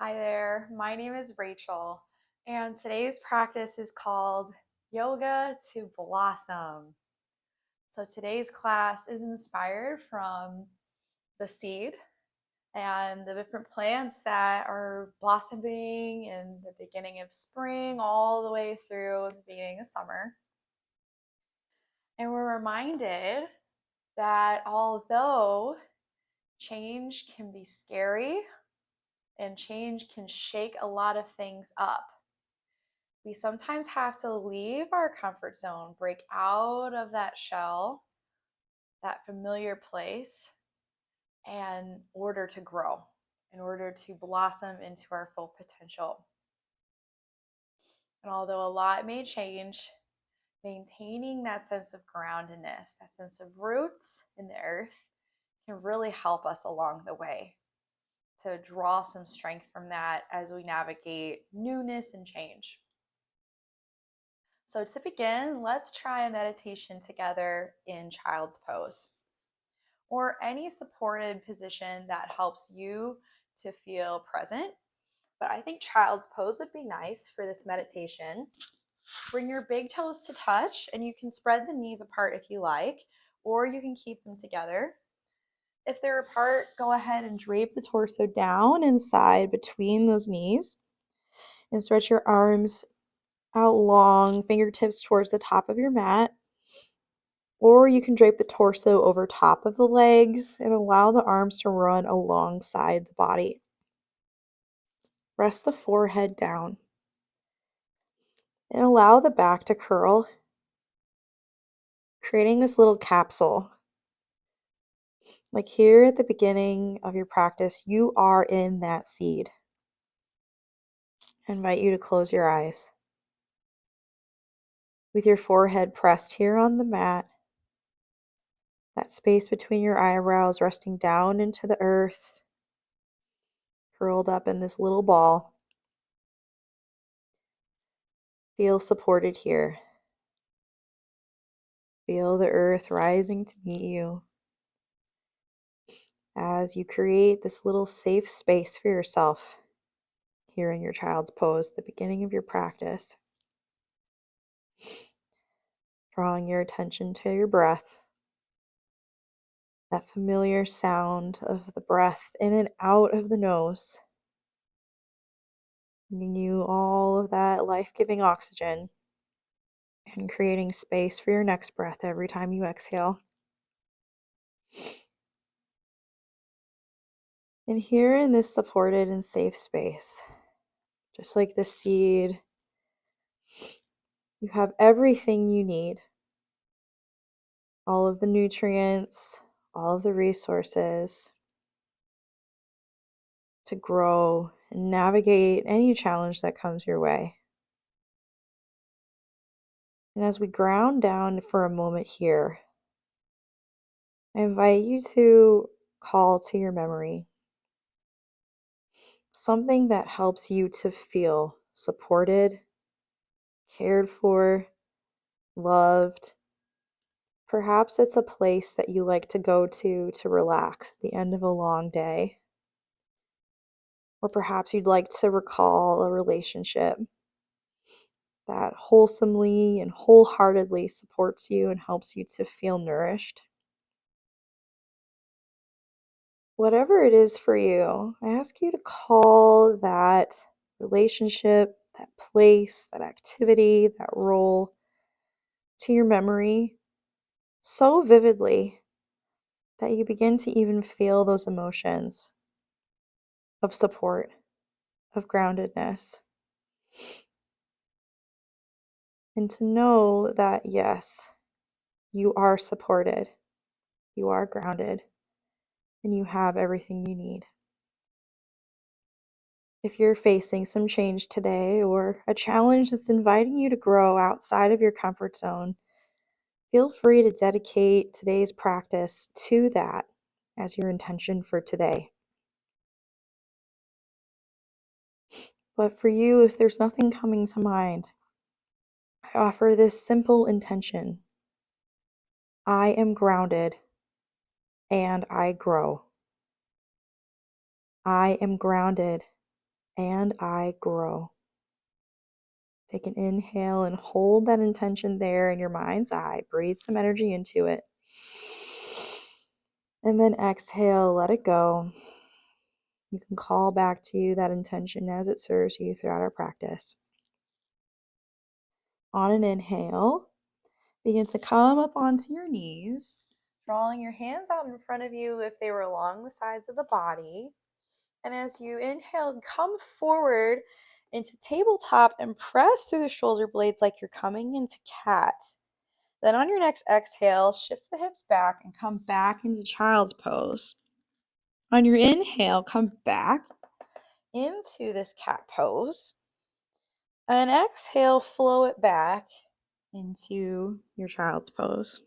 Hi there, my name is Rachel, and today's practice is called Yoga to Blossom. So today's class is inspired from the seed and the different plants that are blossoming in the beginning of spring all the way through the beginning of summer. And we're reminded that although change can be scary and change can shake a lot of things up, we sometimes have to leave our comfort zone, break out of that shell, that familiar place, in order to grow, in order to blossom into our full potential. And although a lot may change, maintaining that sense of groundedness, that sense of roots in the earth, can really help us along the way to draw some strength from that as we navigate newness and change. So to begin, let's try a meditation together in child's pose or any supported position that helps you to feel present. But I think child's pose would be nice for this meditation. Bring your big toes to touch, and you can spread the knees apart if you like, or you can keep them together. If they're apart, go ahead and drape the torso down inside between those knees and stretch your arms out long, fingertips towards the top of your mat. Or you can drape the torso over top of the legs and allow the arms to run alongside the body. Rest the forehead down and allow the back to curl, creating this little capsule. Like here at the beginning of your practice, you are in that seed. I invite you to close your eyes. With your forehead pressed here on the mat, that space between your eyebrows resting down into the earth, curled up in this little ball. Feel supported here. Feel the earth rising to meet you as you create this little safe space for yourself here in your child's pose, the beginning of your practice. Drawing your attention to your breath, that familiar sound of the breath in and out of the nose, bringing you all of that life-giving oxygen and creating space for your next breath every time you exhale. And here in this supported and safe space, just like the seed, you have everything you need. All of the nutrients, all of the resources to grow and navigate any challenge that comes your way. And as we ground down for a moment here, I invite you to call to your memory something that helps you to feel supported, cared for, loved. Perhaps it's a place that you like to go to relax at the end of a long day. Or perhaps you'd like to recall a relationship that wholesomely and wholeheartedly supports you and helps you to feel nourished. Whatever it is for you, I ask you to call that relationship, that place, that activity, that role to your memory so vividly that you begin to even feel those emotions of support, of groundedness. And to know that, yes, you are supported, you are grounded, and you have everything you need. If you're facing some change today or a challenge that's inviting you to grow outside of your comfort zone, feel free to dedicate today's practice to that as your intention for today. But for you, if there's nothing coming to mind, I offer this simple intention. I am grounded and I grow. I am grounded and I grow. Take an inhale and hold that intention there in your mind's eye. Breathe some energy into it. And then exhale, let it go. You can call back to that intention as it serves you throughout our practice. On an inhale, begin to come up onto your knees, drawing your hands out in front of you if they were along the sides of the body. And as you inhale, come forward into tabletop and press through the shoulder blades like you're coming into cat. Then on your next exhale, shift the hips back and come back into child's pose. On your inhale, come back into this cat pose. And exhale, flow it back into your child's pose.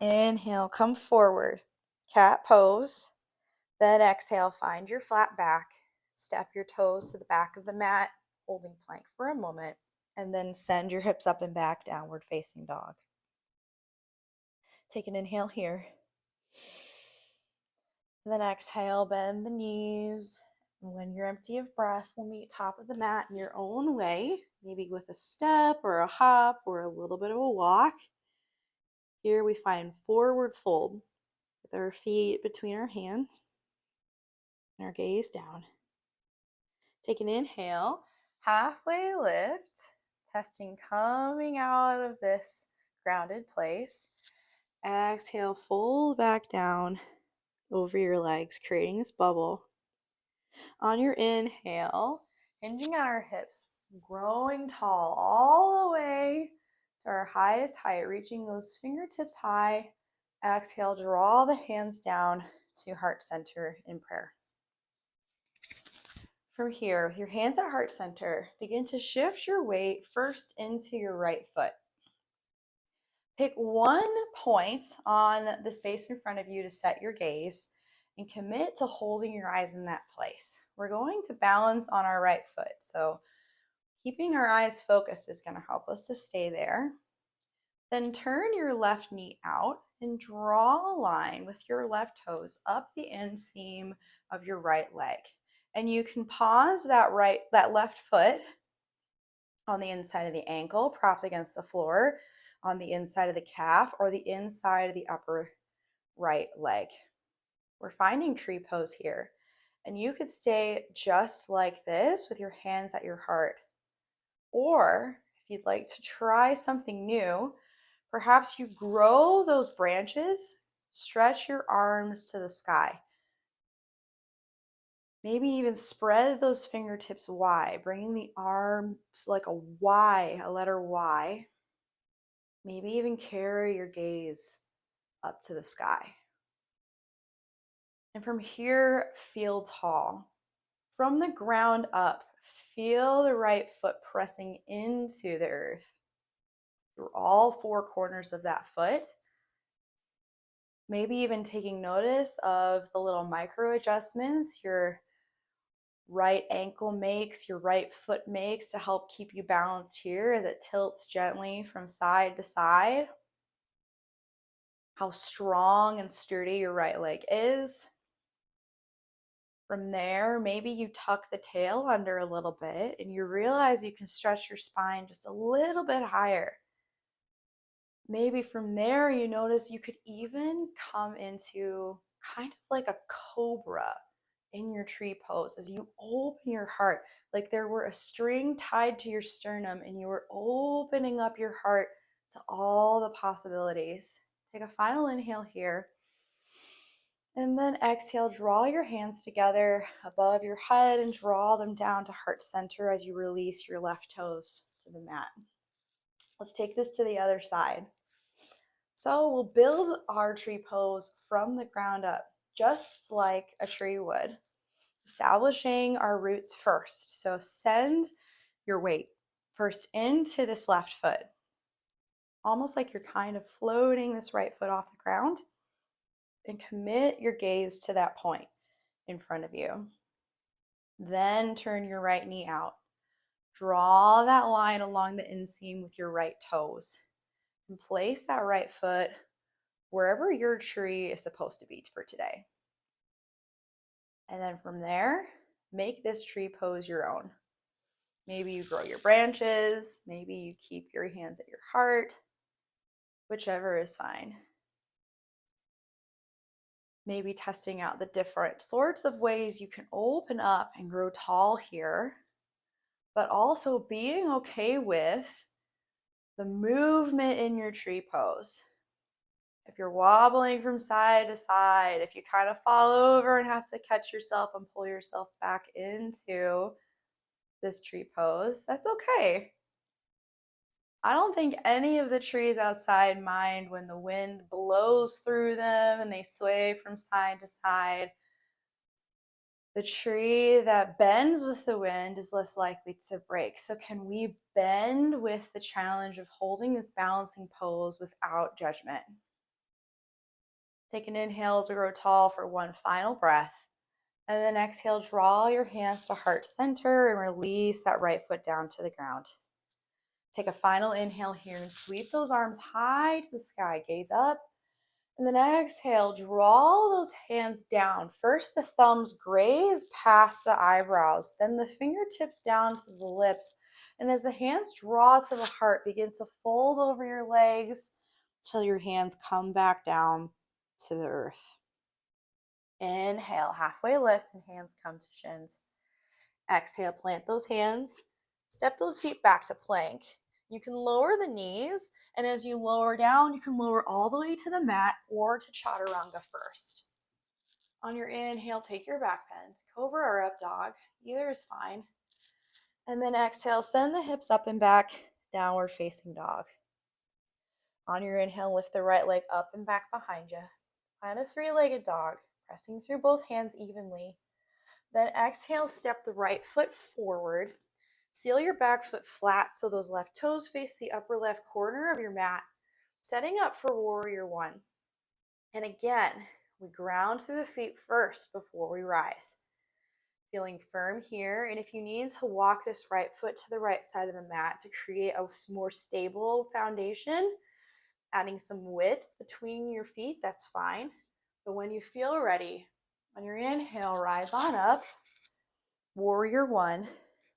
Inhale, come forward, cat pose. Then exhale, find your flat back. Step your toes to the back of the mat, holding plank for a moment. And then send your hips up and back, downward facing dog. Take an inhale here. And then exhale, bend the knees. When you're empty of breath, we'll meet top of the mat in your own way, maybe with a step or a hop or a little bit of a walk. Here we find forward fold with our feet between our hands and our gaze down. Take an inhale, halfway lift, testing coming out of this grounded place. Exhale, fold back down over your legs, creating this bubble. On your inhale, hinging at our hips, growing tall all the way to our highest height, reaching those fingertips high. Exhale, draw the hands down to heart center in prayer. From here, with your hands at heart center, begin to shift your weight first into your right foot. Pick one point on the space in front of you to set your gaze and commit to holding your eyes in that place. We're going to balance on our right foot, so keeping our eyes focused is going to help us to stay there. Then turn your left knee out and draw a line with your left toes up the inseam of your right leg. And you can pause that left foot on the inside of the ankle, propped against the floor, on the inside of the calf, or the inside of the upper right leg. We're finding tree pose here. And you could stay just like this with your hands at your heart. Or if you'd like to try something new, perhaps you grow those branches, stretch your arms to the sky. Maybe even spread those fingertips wide, bringing the arms like a Y, a letter Y. Maybe even carry your gaze up to the sky. And from here, feel tall. From the ground up, feel the right foot pressing into the earth through all four corners of that foot. Maybe even taking notice of the little micro adjustments your right ankle makes, your right foot makes to help keep you balanced here as it tilts gently from side to side. How strong and sturdy your right leg is. From there, maybe you tuck the tail under a little bit and you realize you can stretch your spine just a little bit higher. Maybe from there, you notice you could even come into kind of like a cobra in your tree pose as you open your heart, like there were a string tied to your sternum and you were opening up your heart to all the possibilities. Take a final inhale here. And then exhale, draw your hands together above your head and draw them down to heart center as you release your left toes to the mat. Let's take this to the other side. So we'll build our tree pose from the ground up, just like a tree would, establishing our roots first. So send your weight first into this left foot, almost like you're kind of floating this right foot off the ground, and commit your gaze to that point in front of you. Then turn your right knee out. Draw that line along the inseam with your right toes and place that right foot wherever your tree is supposed to be for today. And then from there, make this tree pose your own. Maybe you grow your branches, maybe you keep your hands at your heart, whichever is fine. Maybe testing out the different sorts of ways you can open up and grow tall here, but also being okay with the movement in your tree pose. If you're wobbling from side to side, if you kind of fall over and have to catch yourself and pull yourself back into this tree pose, that's okay. I don't think any of the trees outside mind when the wind blows through them and they sway from side to side. The tree that bends with the wind is less likely to break. So can we bend with the challenge of holding this balancing pose without judgment? Take an inhale to grow tall for one final breath. And then exhale, draw your hands to heart center and release that right foot down to the ground. Take a final inhale here and sweep those arms high to the sky. Gaze up. And then exhale, draw those hands down. First, the thumbs graze past the eyebrows, then the fingertips down to the lips. And as the hands draw to the heart, begin to fold over your legs till your hands come back down to the earth. Inhale, halfway lift, and hands come to shins. Exhale, plant those hands. Step those feet back to plank. You can lower the knees, and as you lower down, you can lower all the way to the mat or to chaturanga first. On your inhale, take your back bend, cobra or up dog, either is fine. And then exhale, send the hips up and back, downward facing dog. On your inhale, lift the right leg up and back behind you. Find a three-legged dog, pressing through both hands evenly. Then exhale, step the right foot forward. Seal your back foot flat so those left toes face the upper left corner of your mat, setting up for warrior one. And again, we ground through the feet first before we rise. Feeling firm here, and if you need to walk this right foot to the right side of the mat to create a more stable foundation, adding some width between your feet, that's fine. But when you feel ready, on your inhale, rise on up, warrior one.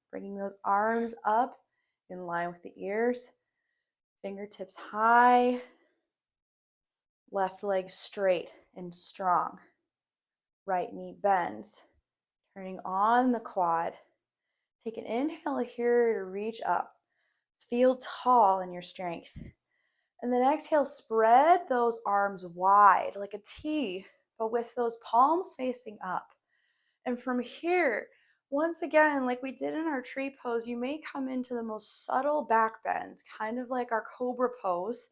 Bringing those arms up in line with the ears, fingertips high, left leg straight and strong. Right knee bends, turning on the quad. Take an inhale here to reach up. Feel tall in your strength. And then exhale, spread those arms wide like a T, but with those palms facing up. And from here, once again, like we did in our tree pose, you may come into the most subtle back bend, kind of like our cobra pose,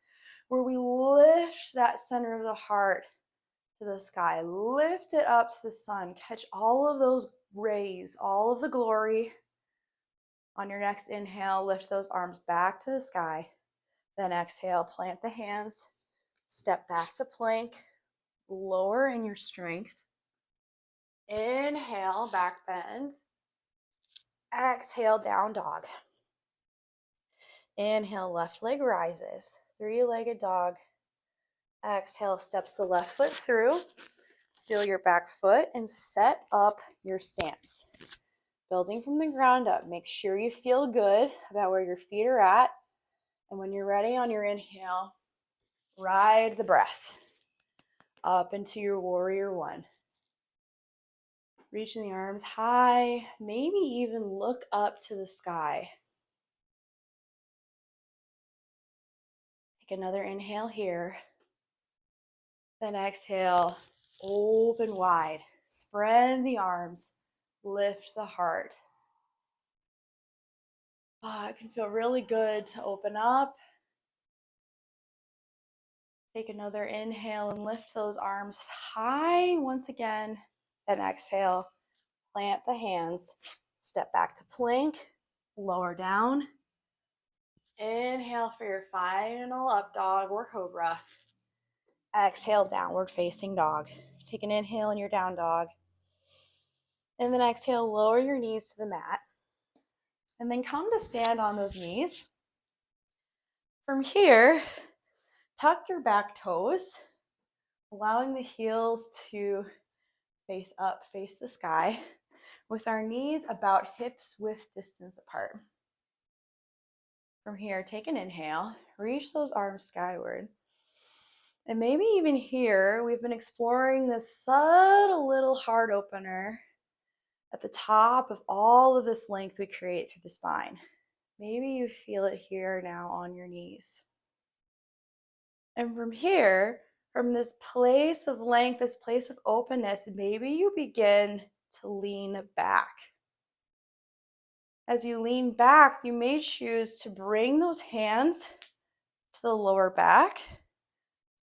where we lift that center of the heart to the sky, lift it up to the sun, catch all of those rays, all of the glory. On your next inhale, lift those arms back to the sky. Then exhale, plant the hands, step back to plank, lower in your strength. Inhale, back bend. Exhale, down dog. Inhale, left leg rises. Three-legged dog. Exhale, steps the left foot through. Seal your back foot and set up your stance. Building from the ground up. Make sure you feel good about where your feet are at. And when you're ready on your inhale, ride the breath up into your warrior one. Reaching the arms high, maybe even look up to the sky. Take another inhale here. Then exhale, open wide. Spread the arms, lift the heart. It can feel really good to open up. Take another inhale and lift those arms high once again. Then exhale, plant the hands, step back to plank, lower down. Inhale for your final up dog or cobra. Exhale, downward facing dog. Take an inhale in your down dog. And then exhale, lower your knees to the mat. And then come to stand on those knees. From here, tuck your back toes, allowing the heels to face up, face the sky. with our knees about hips width distance apart. From here, take an inhale, reach those arms skyward. And maybe even here, we've been exploring this subtle little heart opener at the top of all of this length we create through the spine. Maybe you feel it here now on your knees. And from here, from this place of length, this place of openness, maybe you begin to lean back. As you lean back, you may choose to bring those hands to the lower back,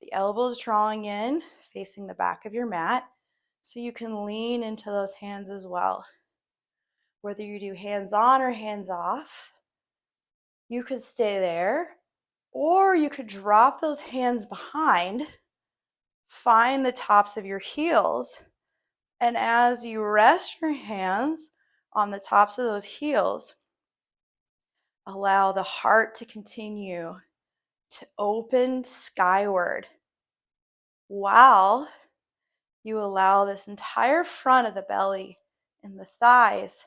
the elbows drawing in, facing the back of your mat, so you can lean into those hands as well. Whether you do hands on or hands off, you could stay there, or you could drop those hands behind, find the tops of your heels, and as you rest your hands on the tops of those heels, allow the heart to continue to open skyward while you allow this entire front of the belly and the thighs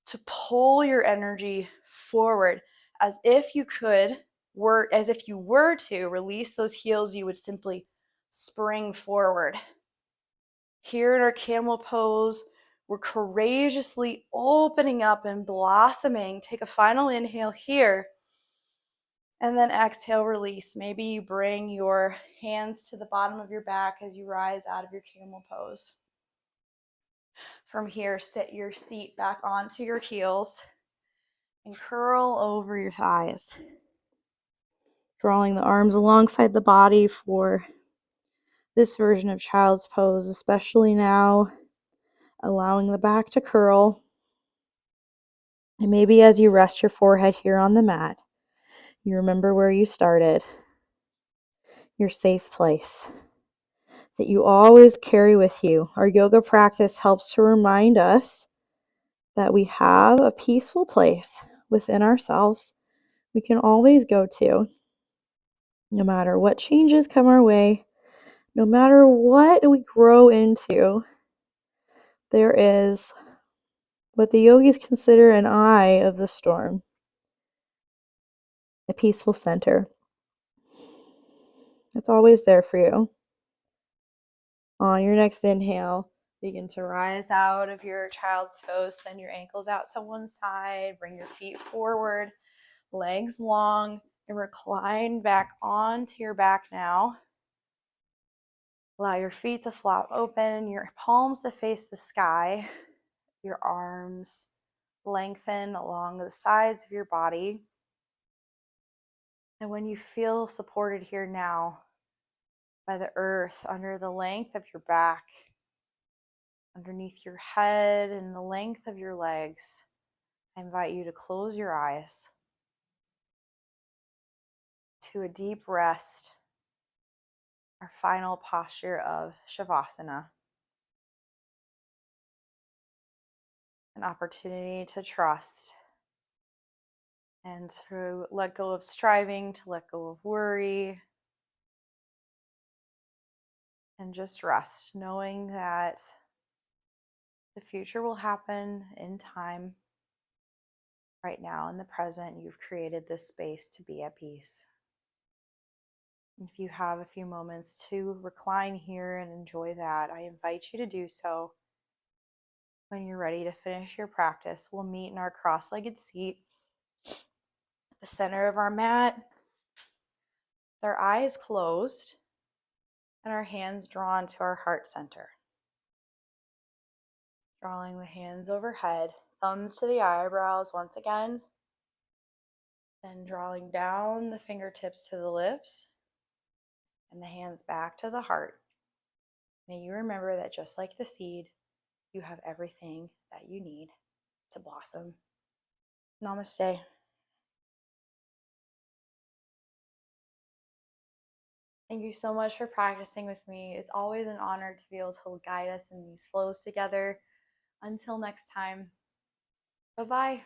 to pull your energy forward as if you were to release those heels, you would simply spring forward. Here in our camel pose, we're courageously opening up and blossoming. Take a final inhale here. And then exhale, release. Maybe you bring your hands to the bottom of your back as you rise out of your camel pose. From here, sit your seat back onto your heels and curl over your thighs. Drawing the arms alongside the body for this version of child's pose, especially now, allowing the back to curl. And maybe as you rest your forehead here on the mat, you remember where you started, your safe place that you always carry with you. Our yoga practice helps to remind us that we have a peaceful place within ourselves we can always go to, no matter what changes come our way, no matter what we grow into. There is what the yogis consider an eye of the storm, a peaceful center. It's always there for you. On your next inhale, begin to rise out of your child's pose. Send your ankles out to one side. Bring your feet forward, legs long, and recline back onto your back now. Allow your feet to flop open, your palms to face the sky, your arms lengthen along the sides of your body. And when you feel supported here now by the earth under the length of your back, underneath your head and the length of your legs, I invite you to close your eyes to a deep rest, our final posture of Shavasana. An opportunity to trust and to let go of striving, to let go of worry, and just rest, knowing that the future will happen in time. Right now, in the present, you've created this space to be at peace. If you have a few moments to recline here and enjoy that, I invite you to do so. When you're ready to finish your practice, we'll meet in our cross-legged seat at the center of our mat, with our eyes closed and our hands drawn to our heart center. Drawing the hands overhead, thumbs to the eyebrows once again, then drawing down the fingertips to the lips and the hands back to the heart. May you remember that just like the seed, you have everything that you need to blossom. Namaste. Thank you so much for practicing with me. It's always an honor to be able to guide us in these flows together. Until next time, bye-bye.